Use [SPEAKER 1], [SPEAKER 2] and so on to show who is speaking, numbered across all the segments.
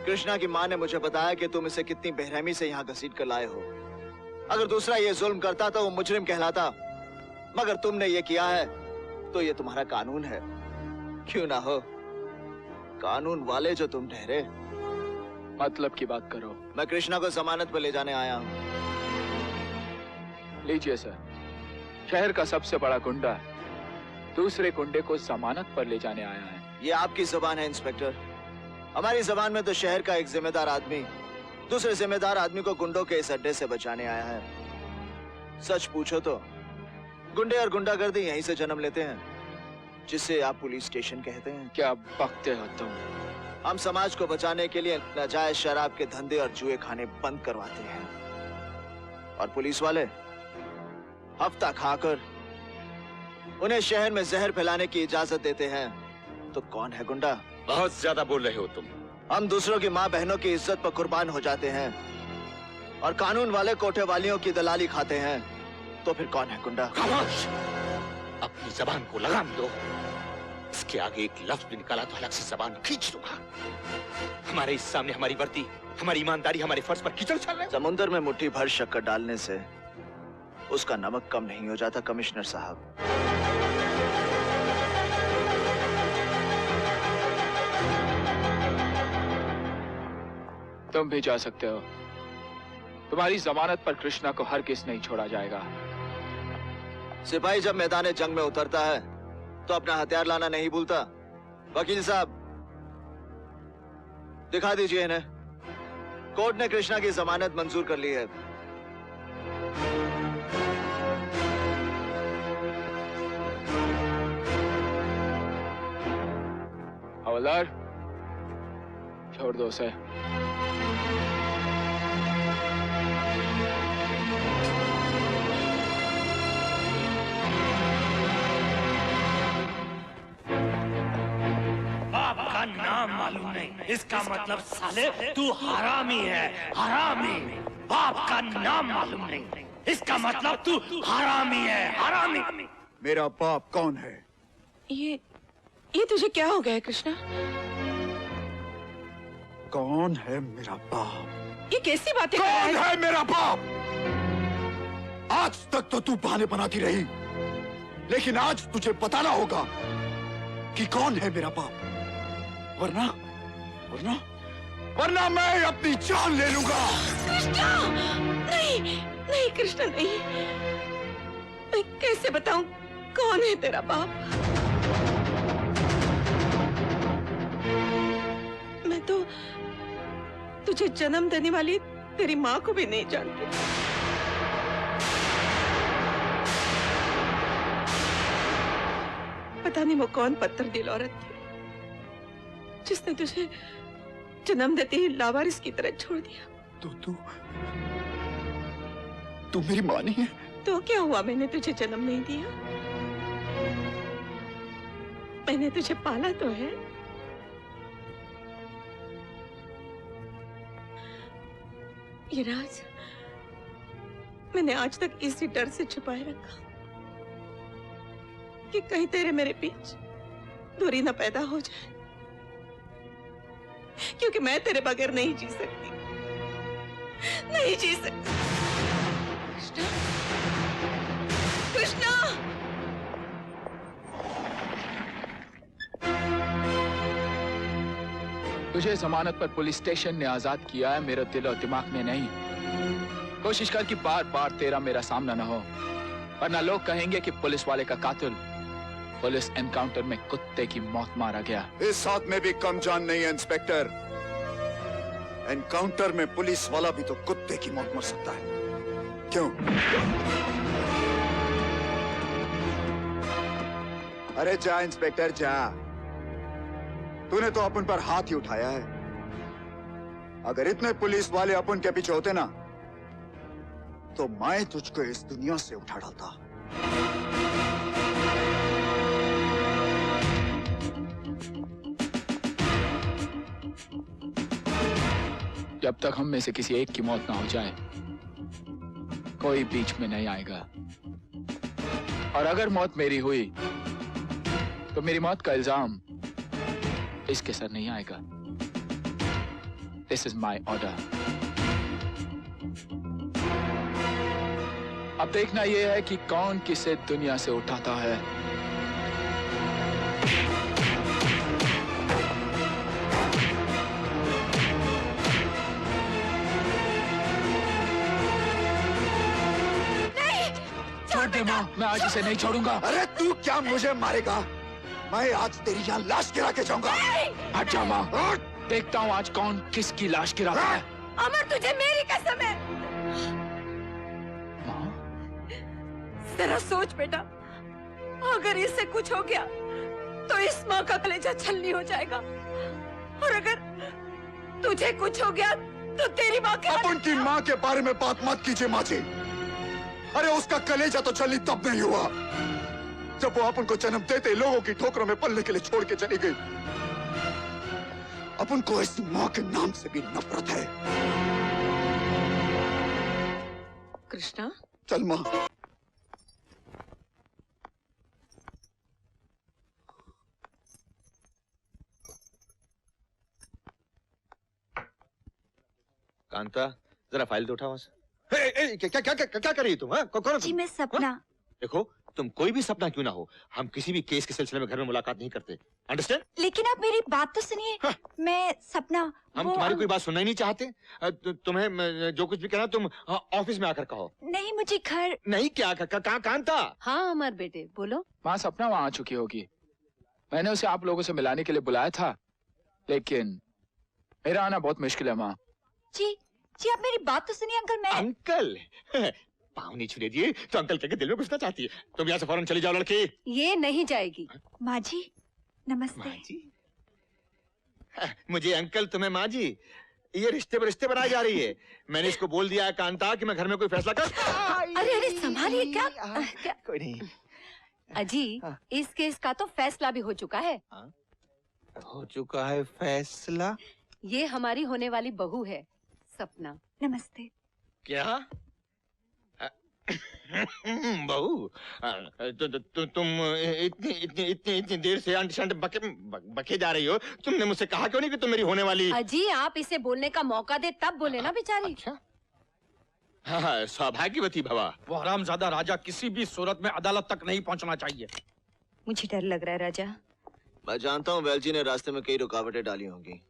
[SPEAKER 1] कृष्णा की माँ ने मुझे बताया कि तुम इसे कितनी बेरहमी से यहाँ घसीट कर लाए हो। अगर दूसरा ये जुल्म करता तो वो मुजरिम कहलाता, मगर तुमने ये किया है तो ये तुम्हारा कानून है। क्यों ना हो, कानून वाले जो तुम ठहरे।
[SPEAKER 2] मतलब की बात करो।
[SPEAKER 1] मैं कृष्णा को जमानत पर ले जाने आया हूँ।
[SPEAKER 2] लीजिए सर, शहर का सबसे बड़ा गुंडा दूसरे गुंडे को जमानत पर ले जाने आया है।
[SPEAKER 1] ये आपकी जुबान है इंस्पेक्टर। हमारी जुबान में तो शहर का एक जिम्मेदार आदमी दूसरे जिम्मेदार आदमी को गुंडों के इस अड्डे से बचाने आया है। सच पूछो तो गुंडे और गुंडागर्दी यहीं से जन्म लेते हैं, जिसे आप पुलिस स्टेशन कहते हैं।
[SPEAKER 2] क्या बकते हो तुम?
[SPEAKER 1] हम समाज को बचाने के लिए नाजायज शराब के धंधे और जुए खाने बंद करवाते हैं, और पुलिस वाले हफ्ता खाकर उन्हें शहर में जहर फैलाने की इजाजत देते हैं। तो कौन है गुंडा?
[SPEAKER 3] बहुत ज्यादा बोल रहे हो तुम।
[SPEAKER 1] हम दूसरों की माँ बहनों की इज्जत पर कुर्बान हो जाते हैं, और कानून वाले कोठे वालियों की दलाली खाते हैं। तो फिर कौन है गुंडा?
[SPEAKER 3] खामोश! अपनी जबान को लगाम दो। इसके आगे एक लफ्ज भी निकाला तो अलग से जबान खींच दूंगा। हमारे इस सामने हमारी वर्दी, हमारी ईमानदारी, हमारे फर्ज पर कीचड़ चल रहे हैं।
[SPEAKER 1] समुद्र में मुट्ठी भर शक्कर डालने से उसका नमक कम नहीं हो जाता कमिश्नर साहब।
[SPEAKER 2] तुम भी जा सकते हो। तुम्हारी जमानत पर कृष्णा को हरगिज़ नहीं छोड़ा जाएगा।
[SPEAKER 1] सिपाही जब मैदान जंग में उतरता है तो अपना हथियार लाना नहीं भूलता। वकील साहब, दिखा दीजिए इन्हें। कोर्ट ने कृष्णा की जमानत मंजूर कर ली है।
[SPEAKER 2] हवलदार, छोड़ दो उसे।
[SPEAKER 4] का नाम मालूम नहीं, इसका मतलब साले तू हरामी है। हरामी। बाप का नाम मालूम नहीं, इसका मतलब तू हरामी है। हरामी।
[SPEAKER 5] मेरा बाप कौन है?
[SPEAKER 6] ये तुझे क्या हो गया है कृष्णा?
[SPEAKER 5] कौन है मेरा बाप?
[SPEAKER 6] ये कैसी बातें कर रहा
[SPEAKER 5] कौन है मेरा बाप? आज तक तो तू बहाने बनाती रही, लेकिन आज तुझे बताना होगा कि कौन है मेरा बाप, वरना वरना वरना मैं अपनी जान ले लूंगा।
[SPEAKER 6] कृष्णा! नहीं, नहीं कृष्णा नहीं। मैं कैसे बताऊं कौन है तेरा बाप? मैं तो तुझे जन्म देने वाली तेरी माँ को भी नहीं जानती। पता नहीं वो कौन पत्थर दिल औरत थी जिसने तुझे जन्म देते ही लावारिस की तरह छोड़ दिया।
[SPEAKER 5] तू मेरी माँ नहीं है?
[SPEAKER 6] तो क्या हुआ, मैंने तुझे जन्म नहीं दिया? मैंने तुझे पाला तो है। ये राज मैंने आज तक इसी डर से छुपाए रखा कि कहीं तेरे मेरे बीच दूरी न पैदा हो जाए, क्योंकि मैं तेरे बगैर नहीं जी सकती, नहीं जी सकती। कृष्णा, कृष्णा!
[SPEAKER 2] तुझे जमानत पर पुलिस स्टेशन ने आजाद किया है, मेरे दिल और दिमाग ने नहीं। कोशिश कर कि बार बार तेरा मेरा सामना न हो, वरना लोग कहेंगे कि पुलिस वाले का कातिल पुलिस एनकाउंटर में कुत्ते की मौत मारा गया।
[SPEAKER 5] इस हाथ में भी कम जान नहीं है इंस्पेक्टर। एनकाउंटर में पुलिस वाला भी तो कुत्ते की मौत मर सकता है। क्यों? अरे जा इंस्पेक्टर जा, तूने तो अपन पर हाथ ही उठाया है। अगर इतने पुलिस वाले अपन के पीछे होते ना, तो मैं तुझको इस दुनिया से उठा डालता।
[SPEAKER 2] जब तक हम में से किसी एक की मौत ना हो जाए, कोई बीच में नहीं आएगा। और अगर मौत मेरी हुई, तो मेरी मौत का इल्जाम इसके सर नहीं आएगा। This is my order. अब देखना यह है कि कौन किसे दुनिया से उठाता है। छोड़ दे माँ, मैं आज इसे नहीं छोड़ूंगा।
[SPEAKER 5] अरे तू क्या मुझे मारेगा? मैं आज तेरी यहाँ लाश गिरा के जाऊंगा।
[SPEAKER 2] हट जा माँ, देखता हूँ आज कौन किसकी लाश गिराता है।
[SPEAKER 6] अमर, तुझे मेरी कसम है।
[SPEAKER 2] माँ,
[SPEAKER 6] जरा सोच बेटा, अगर इससे कुछ हो गया तो इस माँ का कलेजा छलनी हो जाएगा, और अगर तुझे कुछ हो गया तो तेरी माँ का।
[SPEAKER 5] अपन की माँ के बारे में बात मत कीजिए माँ जी। अरे उसका कलेजा तो छलनी तब नहीं हुआ जब वो अपन को जन्म देते लोगों की ठोकरों में पलने के लिए छोड़ के चली गई। अपन को इस माँ के नाम से भी नफरत है।
[SPEAKER 6] कृष्णा,
[SPEAKER 5] चल माँ।
[SPEAKER 3] कांता, जरा फाइल तो उठा वहां से। क्या क्या क्या क्या कर रही तुम? कौन?
[SPEAKER 7] जी मैं सपना।
[SPEAKER 3] देखो, तुम कोई भी सपना क्यों ना हो, हम किसी भी केस के सिलसिले में घर में मुलाकात नहीं करते। अंडरस्टैंड?
[SPEAKER 7] लेकिन आप मेरी बात तो सुनिए। मैं सपना।
[SPEAKER 3] हम तुम्हारी कोई बात सुनना ही नहीं चाहते। तुम्हें जो कुछ भी कहना तुम ऑफिस में आकर कहो।
[SPEAKER 7] नहीं, मुझे घर।
[SPEAKER 3] नहीं क्या? कांता।
[SPEAKER 6] हाँ अमर बेटे, बोलो।
[SPEAKER 2] माँ सपना वहां आ चुकी होगी। मैंने उसे आप लोगों से मिलाने के लिए बुलाया था, लेकिन मेरा आना बहुत मुश्किल है माँ।
[SPEAKER 7] जी जी, आप मेरी बात तो सुनिए अंकल। मैं
[SPEAKER 3] अंकल पाँव नहीं छूने दिए तो अंकल कह के दिल में घुसना चाहती है। तुम यहाँ से फौरन चली जाओ लड़की।
[SPEAKER 6] ये नहीं जाएगी।
[SPEAKER 7] माँ जी नमस्ते।
[SPEAKER 3] माँ जी, मुझे अंकल, तुम्हें माँ जी, ये रिश्ते पर रिश्ते बनाई जा रही है। मैंने इसको बोल दिया है कांता कि मैं घर में कोई फैसला कर।
[SPEAKER 6] अरे अरे संभालिए। क्या
[SPEAKER 3] कोई नहीं।
[SPEAKER 6] अजी, इस केस का तो फैसला भी हो चुका है।
[SPEAKER 3] हो चुका है फैसला?
[SPEAKER 6] ये हमारी होने वाली बहू है सपना।
[SPEAKER 7] नमस्ते।
[SPEAKER 3] क्या? बहू, तुम इतनी देर से अंट शंट बके जा रही हो। तुमने मुझसे कहा क्यों नहीं कि तुम मेरी होने वाली?
[SPEAKER 6] अजी, आप इसे बोलने का मौका दे तब बोले ना बेचारी।
[SPEAKER 3] अच्छा, हाँ, सौभाग्यवती भवा।
[SPEAKER 8] वो हरामजादा राजा किसी भी सूरत में अदालत तक नहीं पहुंचना चाहिए।
[SPEAKER 7] मुझे डर लग रहा है राजा।
[SPEAKER 1] मैं जानता हूँ वेल जी ने रास्ते में कई रुकावटें डाली होंगी,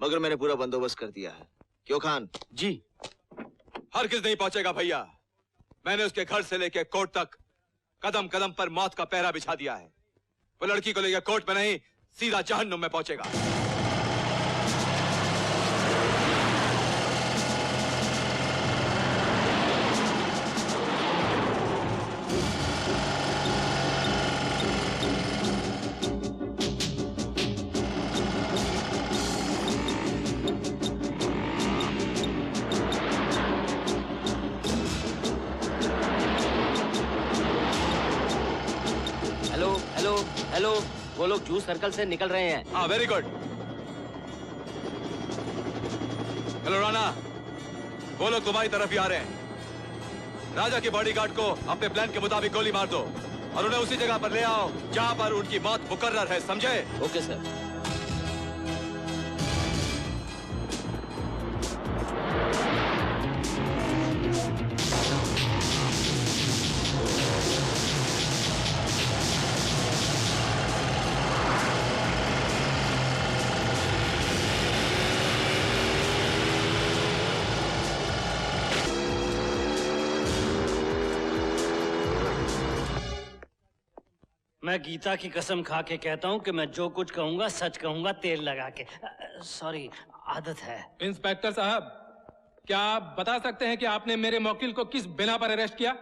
[SPEAKER 1] मगर मैंने पूरा बंदोबस्त कर दिया है। क्यों खान?
[SPEAKER 8] जी।
[SPEAKER 9] हर किस नहीं पहुंचेगा भैया। मैंने उसके घर से लेकर कोर्ट तक कदम कदम पर मौत का पहरा बिछा दिया है। वो लड़की को लेकर कोर्ट में नहीं, सीधा जहन्नुम में पहुंचेगा।
[SPEAKER 4] हेलो, वो लोग जूस सर्कल से निकल रहे हैं।
[SPEAKER 9] हाँ, वेरी गुड। हेलो राणा, वो लोग तुम्हारी तरफ ही आ रहे हैं। राजा के बॉडीगार्ड को अपने प्लान के मुताबिक गोली मार दो और उन्हें उसी जगह पर ले आओ जहां पर उनकी मौत मुकर्रर है, समझे?
[SPEAKER 4] Okay sir. मैं गीता की कसम खा के कहता हूँ कि मैं जो कुछ कहूंगा सच कहूंगा, तेल लगा के। सॉरी, आदत है।
[SPEAKER 8] इंस्पेक्टर साहब, क्या आप बता सकते हैं कि आपने मेरे मौकिल को किस बिना पर अरेस्ट किया?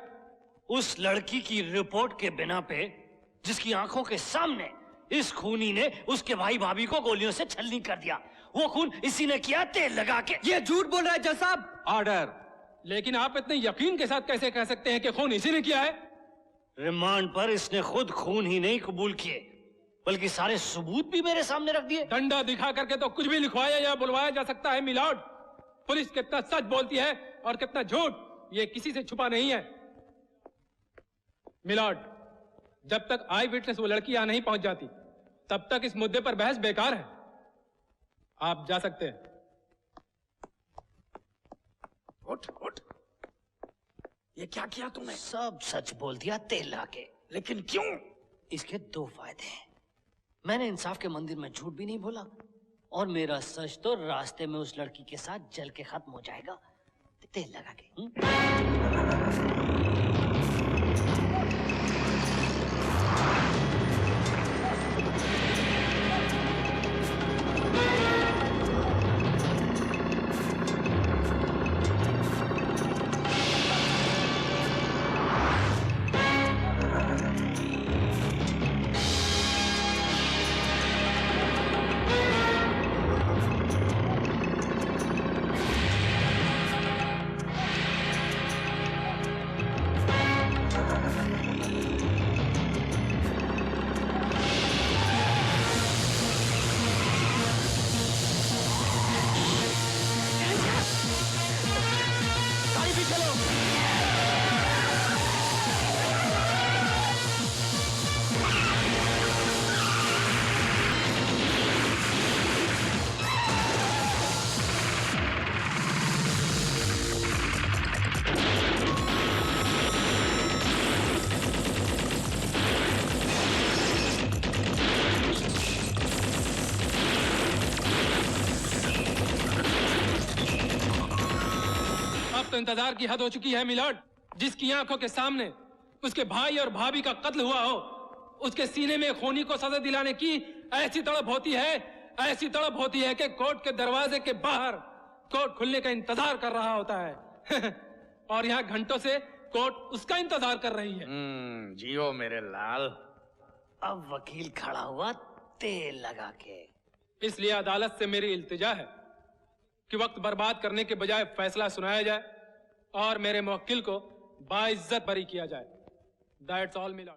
[SPEAKER 4] उस लड़की की रिपोर्ट के बिना पे, जिसकी आंखों के सामने इस खूनी ने उसके भाई भाभी को गोलियों से छलनी कर दिया। वो खून इसी ने किया, तेल लगा के।
[SPEAKER 8] ये झूठ बोल रहा है जज साहब। ऑर्डर। लेकिन आप इतने यकीन के साथ कैसे कह सकते हैं कि खून इसी ने किया है?
[SPEAKER 4] रिमांड पर इसने खुद खून ही नहीं कबूल किए, बल्कि सारे सबूत भी मेरे सामने रख दिए।
[SPEAKER 8] डंडा दिखा करके तो कुछ भी लिखवाया या बुलवाया जा सकता है मिलॉर्ड। पुलिस कितना सच बोलती है और कितना झूठ, ये किसी से छुपा नहीं है। मिलॉर्ड, जब तक आई विटनेस वो लड़की यहां नहीं पहुंच जाती, तब तक इस मुद्दे पर बहस बेकार है। आप जा सकते हैं। उठ उठ। ये क्या किया तूने?
[SPEAKER 4] सब सच बोल दिया तेल लाके।
[SPEAKER 8] लेकिन क्यों?
[SPEAKER 4] इसके दो फायदे हैं। मैंने इंसाफ के मंदिर में झूठ भी नहीं बोला, और मेरा सच तो रास्ते में उस लड़की के साथ जल के खत्म हो जाएगा तेल लगा के।
[SPEAKER 8] इंतजार की हद हो चुकी है मिलॉर्ड। जिसकी आंखों के सामने उसके भाई और भाभी का कत्ल हुआ हो, उसके सीने में खूनी को सजा दिलाने की ऐसी तड़प होती है कि कोर्ट के दरवाजे के बाहर कोर्ट खुलने का इंतजार कर रहा होता है। और यहाँ घंटों से कोर्ट उसका इंतजार कर रही है।
[SPEAKER 4] जियो मेरे लाल। अब वकील खड़ा हुआ तेल लगा के।
[SPEAKER 8] इसलिए अदालत से मेरी इल्तिजा है कि वक्त बर्बाद करने के बजाय फैसला सुनाया जाए और मेरे मुवक्किल को बाइज्जत बरी किया जाए। That's all milord.